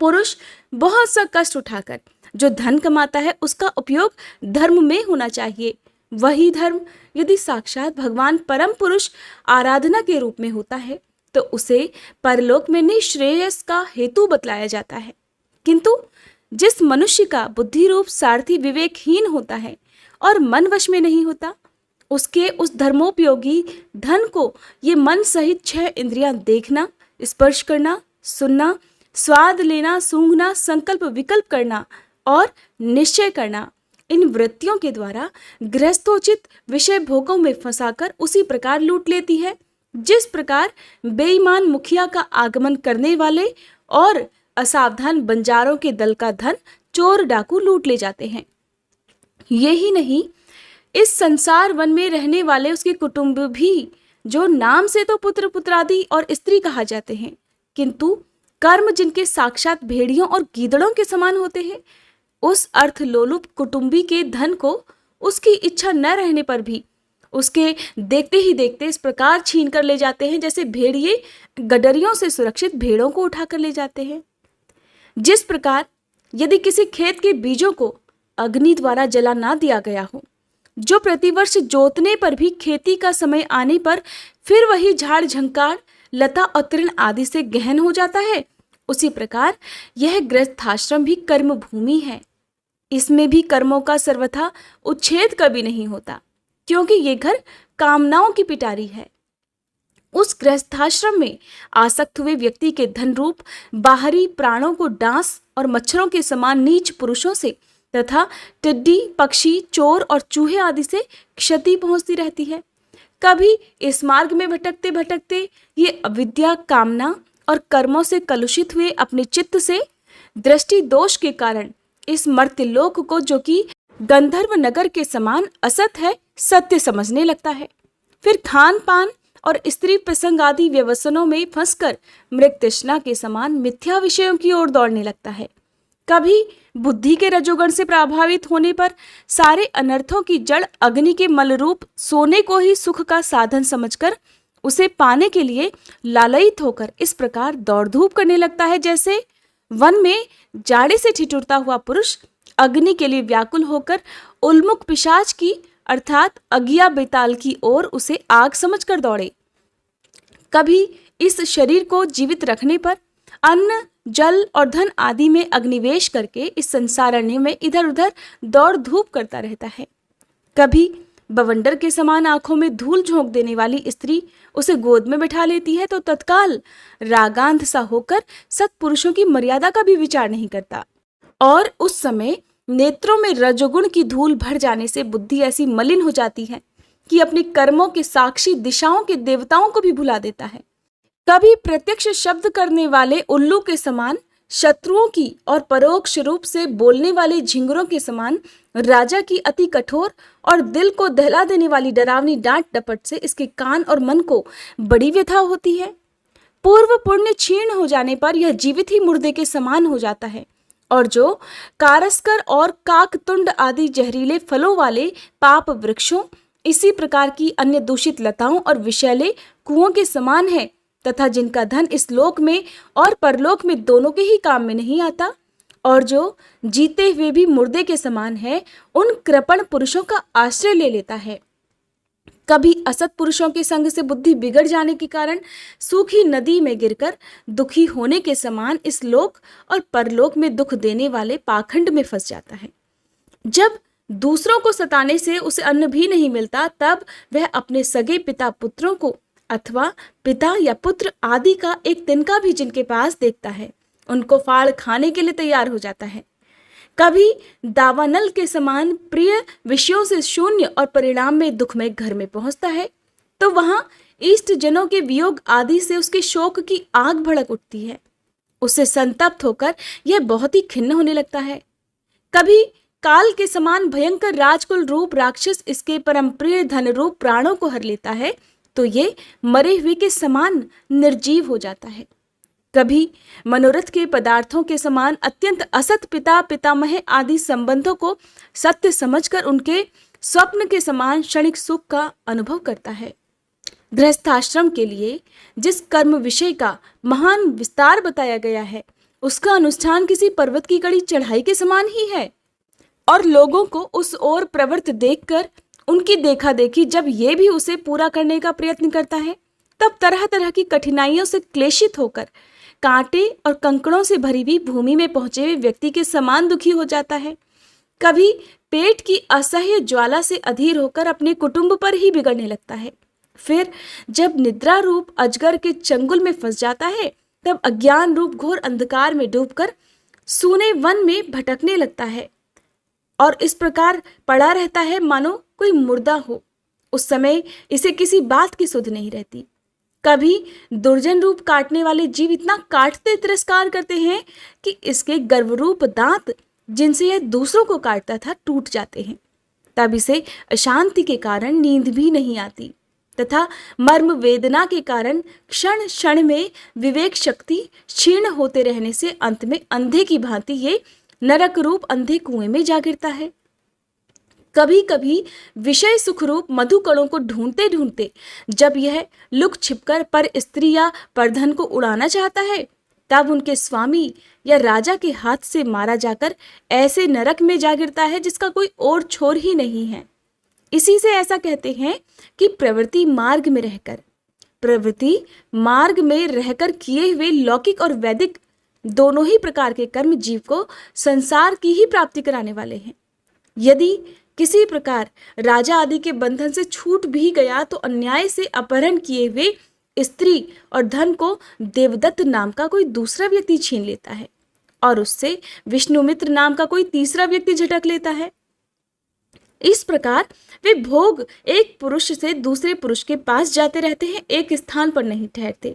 पुरुष बहुत सा कष्ट उठाकर जो धन कमाता है उसका उपयोग धर्म में होना चाहिए। वही धर्म यदि साक्षात भगवान परम पुरुष आराधना के रूप में होता है तो उसे परलोक में निश्रेयस का हेतु बतलाया जाता है। किंतु जिस मनुष्य का बुद्धि रूप सारथी विवेकहीन होता है और मन वश में नहीं होता, उसके उस धर्मोपयोगी धन को ये मन सहित 6 इंद्रियां देखना, स्पर्श करना, सुनना, स्वाद लेना, सूंघना, संकल्प विकल्प करना और निश्चय करना, इन वृत्तियों के द्वारा गृहस्थोचित विषय भोगों में फंसाकर उसी प्रकार लूट लेती है जिस प्रकार बेईमान मुखिया का आगमन करने वाले और असावधान बंजारों के दल का धन चोर डाकू लूट ले जाते हैं। यही नहीं, इस संसार वन में रहने वाले उसके कुटुंब भी, जो नाम से तो पुत्र पुत्रादि और स्त्री कहा जाते हैं, किंतु कर्म जिनके साक्षात भेड़ियों और गीदड़ों के समान होते हैं, उस अर्थ लोलुप कुटुंबी के धन को उसकी इच्छा न रहने पर भी उसके देखते ही देखते इस प्रकार छीन कर ले जाते हैं जैसे भेड़िए गडरियों से सुरक्षित भेड़ों को उठाकर ले जाते हैं। जिस प्रकार यदि किसी खेत के बीजों को अग्नि द्वारा जला ना दिया गया हो, जो प्रतिवर्ष जोतने पर भी खेती का समय आने पर फिर वही झाड़ झंकार, लता और तृण आदि से गहन हो जाता है, उसी प्रकार यह गृहस्थाश्रम भी कर्म भूमि है। इसमें भी कर्मों का सर्वथा उच्छेद कभी नहीं होता, क्योंकि ये घर कामनाओं की पिटारी है। उस गृहस्थाश्रम में आसक्त हुए व्यक्ति के धन रूप बाहरी प्राणों को डांस और मच्छरों के समान नीच पुरुषों से तथा टिड्डी, पक्षी, चोर और चूहे आदि से क्षति पहुंचती रहती है। कभी इस मार्ग में भटकते भटकते ये अविद्या, कामना और कर्मों से कलुषित हुए अपने चित्त से दृष्टि दोष के कारण इस मर्त्यलोक को, जो कि गंधर्व नगर के समान असत है, सत्य समझने लगता है। फिर खान पान और स्त्री प्रसंग आदि व्यवसनों में फंसकर मृग तृष्णा के समान मिथ्या विषयों की ओर दौड़ने लगता है। कभी बुद्धि के रजोगुण से प्रभावित होने पर सारे अनर्थों की जड़ अग्नि के मलरूप सोने को ही सुख का साधन समझकर उसे पाने के लिए लालयित होकर इस प्रकार दौड़ धूप करने लगता है जैसे वन में जाड़े से ठिठुरता हुआ पुरुष अग्नि के लिए व्याकुल होकर उन्मुख पिशाच की अर्थात अगिया बेताल की ओर उसे आग समझकर दौड़े। कभी इस शरीर को जीवित रखने पर अन्न, जल और धन आदि में अग्निवेश करके इस संसारण्य में इधर उधर दौड़ धूप करता रहता है। कभी बवंडर के समान आंखों में धूल झोंक देने वाली स्त्री उसे गोद में बैठा लेती है तो तत्काल रागांध सा होकर सत्पुरुषों की मर्यादा का भी विचार नहीं करता, और उस समय नेत्रों में रजोगुण की धूल भर जाने से बुद्धि ऐसी मलिन हो जाती है कि अपने कर्मों के साक्षी दिशाओं के देवताओं को भी भुला देता है। कभी प्रत्यक्ष शब्द करने वाले उल्लू के समान, शत्रुओं की और परोक्ष रूप से बोलने वाले झिंगुरों के समान राजा की अति कठोर और दिल को दहला देने वाली डरावनी डांट डपट से इसके कान और मन को बड़ी व्यथा होती है। पूर्व पुण्य क्षीण हो जाने पर यह जीवित ही मुर्दे के समान हो जाता है, और जो कारस्कर और काकतुंड आदि जहरीले फलों वाले पाप वृक्षों, इसी प्रकार की अन्य दूषित लताओं और विषैले कुओं के समान है, तथा जिनका धन इस लोक में और परलोक में दोनों के ही काम में नहीं आता, और जो जीते हुए भी मुर्दे के समान है, उन कृपण पुरुषों का आश्रय ले लेता है। कभी असत पुरुषों के संग से बुद्धि बिगड़ जाने के कारण सूखी नदी में गिरकर दुखी होने के समान इस लोक और परलोक में दुख देने वाले पाखंड में फंस जाता है। जब दूसरों को सताने से उसे अन्न भी नहीं मिलता, तब वह अपने सगे पिता पुत्रों को अथवा पिता या पुत्र आदि का एक तिनका भी जिनके पास देखता है, उनको फाड़ खाने के लिए तैयार हो जाता है। कभी दावानल के समान प्रिय विषयों से शून्य और परिणाम में दुखमय घर में पहुंचता है, तो वहां इष्ट जनों के वियोग आदि से उसके शोक की आग भड़क उठती है। उससे संतप्त होकर यह बहुत ही खिन्न होने लगता है। कभी काल के समान भयंकर राजकुल रूप राक्षस इसके परम प्रिय धन रूप प्राणों को हर लेता है तो ये मरे हुए के समान निर्जीव हो जाता है। कभी मनोरथ के पदार्थों के समान अत्यंत असत पिता पितामह आदि संबंधों को सत्य समझकर उनके स्वप्न के समान क्षणिक सुख का अनुभव करता है। गृहस्थाश्रम के लिए जिस कर्म विषय का महान विस्तार बताया गया है उसका अनुष्ठान किसी पर्वत की कड़ी चढ़ाई के समान ही है, और लोगों को उस ओर प्रवृत्त देखकर उनकी देखा देखी जब ये भी उसे पूरा करने का प्रयत्न करता है तब तरह तरह की कठिनाइयों से क्लेशित होकर कांटे और कंकड़ों से भरी हुई भूमि में पहुंचे हुए व्यक्ति के समान दुखी हो जाता है। कभी पेट की असह्य ज्वाला से अधीर होकर अपने कुटुंब पर ही बिगड़ने लगता है। फिर जब निद्रा रूप अजगर के चंगुल में फंस जाता है तब अज्ञान रूप घोर अंधकार में डूबकर सूने वन में भटकने लगता है और इस प्रकार पड़ा रहता है मानो कोई मुर्दा हो। उस समय इसे किसी बात की सुध नहीं रहती। कभी दुर्जन रूप काटने वाले जीव इतना काटते तिरस्कार करते हैं कि इसके गर्वरूप दांत जिनसे यह दूसरों को काटता था टूट जाते हैं। तब इसे अशांति के कारण नींद भी नहीं आती तथा मर्म वेदना के कारण क्षण क्षण में विवेक शक्ति क्षीण होते रहने से अंत में अंधे की भांति ये नरक रूप अंधे कुएं में जा गिरता है। कभी कभी विषय सुख रूप मधुकणों को ढूंढते ढूंढते जब यह लुक छिपकर पर स्त्री या परधन को उड़ाना चाहता है तब उनके स्वामी या राजा के हाथ से मारा जाकर ऐसे नरक में जा गिरता है जिसका कोई और छोर ही नहीं है। इसी से ऐसा कहते हैं कि प्रवृत्ति मार्ग में रहकर किए हुए लौकिक और वैदिक दोनों ही प्रकार के कर्म जीव को संसार की ही प्राप्ति कराने वाले हैं। यदि किसी प्रकार राजा आदि के बंधन से छूट भी गया तो अन्याय से अपहरण किए हुए स्त्री और धन को देवदत्त नाम का कोई दूसरा व्यक्ति छीन लेता है और उससे विष्णुमित्र नाम का कोई तीसरा व्यक्ति झटक लेता है। इस प्रकार वे भोग एक पुरुष से दूसरे पुरुष के पास जाते रहते हैं, एक स्थान पर नहीं ठहरते।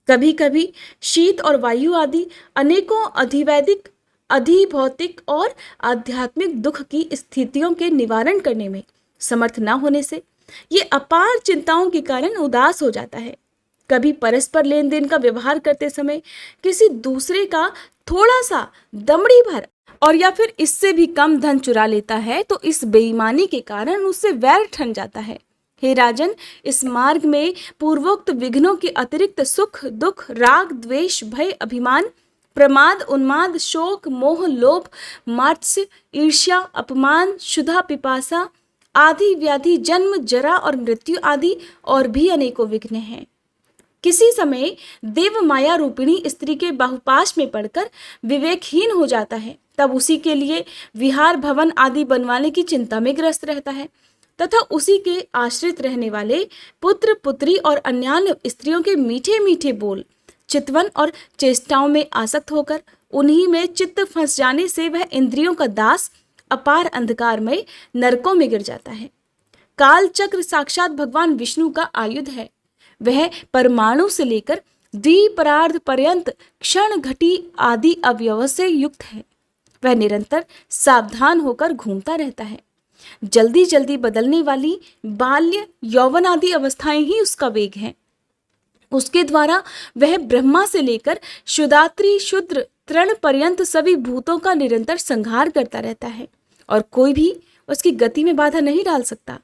कभी कभी शीत और वायु आदि अनेकों अधिवैदिक अधिभौतिक और आध्यात्मिक दुख की स्थितियों के निवारण करने में समर्थ न होने से ये अपार चिंताओं के कारण उदास हो जाता है। कभी परस्पर लेन देन का व्यवहार करते समय किसी दूसरे का थोड़ा सा दमड़ी भर और या फिर इससे भी कम धन चुरा लेता है तो इस बेईमानी के कारण उससे वैर ठन जाता है। हे राजन, इस मार्ग में पूर्वोक्त विघ्नों के अतिरिक्त सुख दुख राग द्वेष भय अभिमान प्रमाद उन्माद शोक मोह लोभ मात्स्य ईर्ष्या अपमान क्षुधा पिपासा आदि व्याधि जन्म जरा और मृत्यु आदि और भी अनेकों विघ्न हैं। किसी समय देव माया रूपिणी स्त्री के बाहुपाश में पड़कर विवेकहीन हो जाता है तब उसी के लिए विहार भवन आदि बनवाने की चिंता में ग्रस्त रहता है तथा उसी के आश्रित रहने वाले पुत्र पुत्री और अन्य स्त्रियों के मीठे मीठे बोल चितवन और चेष्टाओं में आसक्त होकर उन्हीं में चित्त फंस जाने से वह इंद्रियों का दास अपार अंधकार में नरकों में गिर जाता है। काल चक्र साक्षात भगवान विष्णु का आयुध है। वह परमाणु से लेकर द्विपरार्ध पर्यंत क्षण घटी आदि अवयव से युक्त है। वह निरंतर सावधान होकर घूमता रहता है। जल्दी जल्दी बदलने वाली बाल्य यौवन आदि अवस्थाएं ही उसका वेग है। उसके द्वारा वह ब्रह्मा से लेकर शुदात्री शूद्र तृण पर्यंत सभी भूतों का निरंतर संहार करता रहता है और कोई भी उसकी गति में बाधा नहीं डाल सकता।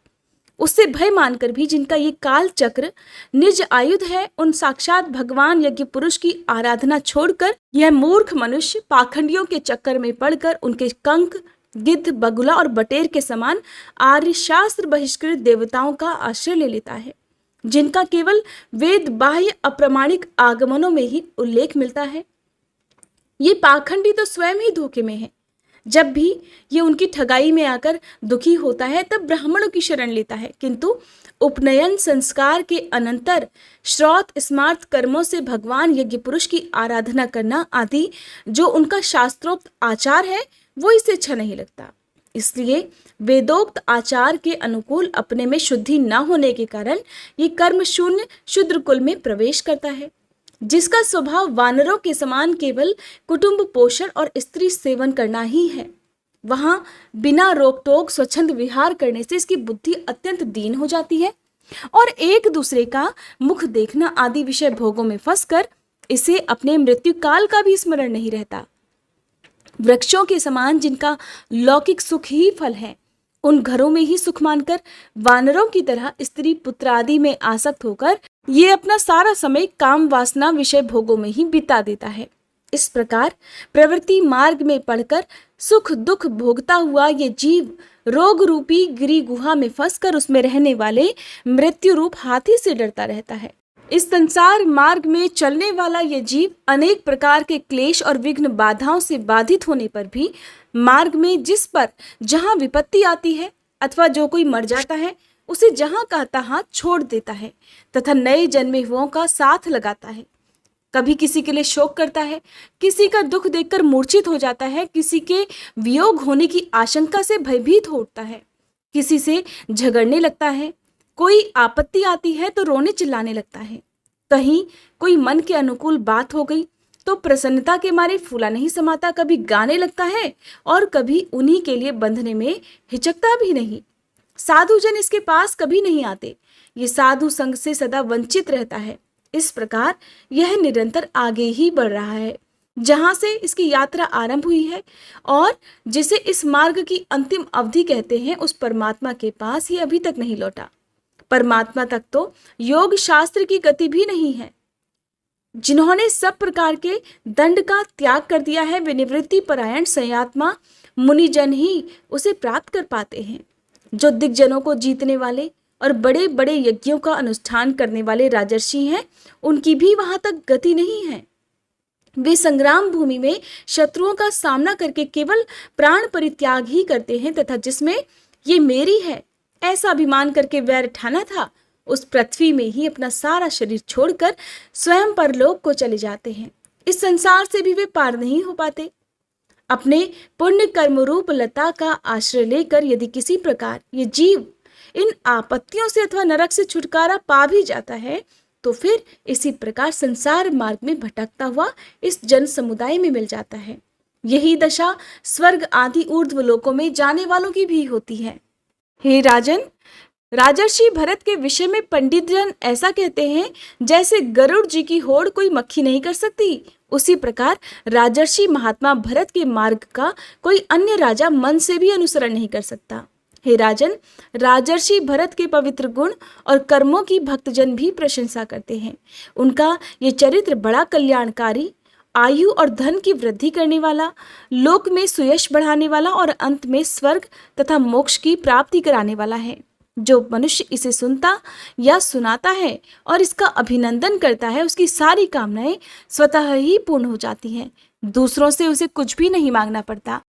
उससे भय मानकर भी जिनका ये काल चक्र निज आयुध है उन साक्षात भगवान यज्ञ पुरुष की आराधना छोड़कर यह मूर्ख मनुष्य पाखंडियों के चक्कर में पड़कर उनके कंक गिद्ध बगुला और बटेर के समान आर्य शास्त्र बहिष्कृत देवताओं का आश्रय ले लेता है जिनका केवल वेद बाह्य अप्रामाणिक आगमनों में ही उल्लेख मिलता है। ये पाखंडी तो स्वयं ही धोखे में है। जब भी ये उनकी ठगाई में आकर दुखी होता है तब ब्राह्मणों की शरण लेता है, किंतु उपनयन संस्कार के अनंतर श्रौत स्मार्त कर्मों से भगवान यज्ञ पुरुष की आराधना करना आदि जो उनका शास्त्रोक्त आचार है वो इसे अच्छा नहीं लगता। इसलिए वेदोक्त आचार के अनुकूल अपने में शुद्धि न होने के कारण ये कर्म शून्य शूद्र कुल में प्रवेश करता है। जिसका स्वभाव वानरों के समान केवल कुटुंब पोषण और स्त्री सेवन करना ही है। वहां बिना रोक टोक स्वच्छंद विहार करने से इसकी बुद्धि अत्यंत दीन हो जाती है और एक दूसरे का मुख देखना आदि विषय भोगों में फंसकर इसे अपने मृत्यु काल का भी स्मरण नहीं रहता। वृक्षों के समान जिनका लौकिक सुख ही फल है, उन घरों में ही सुख मानकर वानरों की तरह स्त्री पुत्र आदि में आसक्त होकर ये अपना सारा समय काम वासना विषय भोगों में ही बिता देता है। इस प्रकार प्रवृत्ति मार्ग में पड़कर सुख दुख भोगता हुआ ये जीव रोग रूपी गिरी गुहा में फंसकर उसमें रहने वाले मृत्यु रूप हाथी से डरता रहता है। इस संसार मार्ग में चलने वाला ये जीव अनेक प्रकार के क्लेश और विघ्न बाधाओं से बाधित होने पर भी मार्ग में जिस पर जहां विपत्ति आती है अथवा जो कोई मर जाता है उसे जहां का तहां छोड़ देता है तथा नए जन्मे हुओं का साथ लगाता है। कभी किसी के लिए शोक करता है, किसी का दुख देखकर मूर्छित हो जाता है, किसी के वियोग होने की आशंका से भयभीत हो उठता है, किसी से झगड़ने लगता है, कोई आपत्ति आती है तो रोने चिल्लाने लगता है, कहीं कोई मन के अनुकूल बात हो गई तो प्रसन्नता के मारे फूला नहीं समाता, कभी गाने लगता है और कभी उन्हीं के लिए बंधने में हिचकता भी नहीं। साधुजन इसके पास कभी नहीं आते, ये साधु संग से सदा वंचित रहता है। इस प्रकार यह निरंतर आगे ही बढ़ रहा है जहां से इसकी यात्रा आरंभ हुई है और जिसे इस मार्ग की अंतिम अवधि कहते हैं, उस परमात्मा के पास ही अभी तक नहीं लौटा। परमात्मा तक तो योग शास्त्र की गति भी नहीं है। जिन्होंने सब प्रकार के दंड का त्याग कर दिया है, वे निवृत्ति परायण संयात्मा मुनिजन ही उसे प्राप्त कर पाते हैं। जो दिग्जनों को जीतने वाले और बड़े बड़े यज्ञों का अनुष्ठान करने वाले राजर्षि हैं, उनकी भी वहां तक गति नहीं है। वे संग्राम भूमि में शत्रुओं का सामना करके केवल प्राण परित्याग ही करते हैं तथा जिसमें ये मेरी है ऐसा अभिमान करके वैर ठाना था, उस पृथ्वी में ही अपना सारा शरीर छोड़कर स्वयं परलोक को चले जाते हैं। इस संसार से भी वे पार नहीं हो पाते। अपने पुण्य कर्म रूप लता का आश्रय लेकर यदि किसी प्रकार ये जीव इन आपत्तियों से अथवा नरक से छुटकारा पा भी जाता है तो फिर इसी प्रकार संसार मार्ग में भटकता हुआ इस जन समुदाय में मिल जाता है। यही दशा स्वर्ग आदि ऊर्ध्व लोकों में जाने वालों की भी होती है। हे राजन, राजर्षि भरत के विषय में पंडित जन ऐसा कहते हैं, जैसे गरुड़ जी की होड़ कोई मक्खी नहीं कर सकती, उसी प्रकार राजर्षि महात्मा भरत के मार्ग का कोई अन्य राजा मन से भी अनुसरण नहीं कर सकता। हे राजन, राजर्षि भरत के पवित्र गुण और कर्मों की भक्तजन भी प्रशंसा करते हैं। उनका ये चरित्र बड़ा कल्याणकारी, आयु और धन की वृद्धि करने वाला, लोक में सुयश बढ़ाने वाला और अंत में स्वर्ग तथा मोक्ष की प्राप्ति कराने वाला है। जो मनुष्य इसे सुनता या सुनाता है और इसका अभिनंदन करता है, उसकी सारी कामनाएं स्वतः ही पूर्ण हो जाती हैं। दूसरों से उसे कुछ भी नहीं मांगना पड़ता।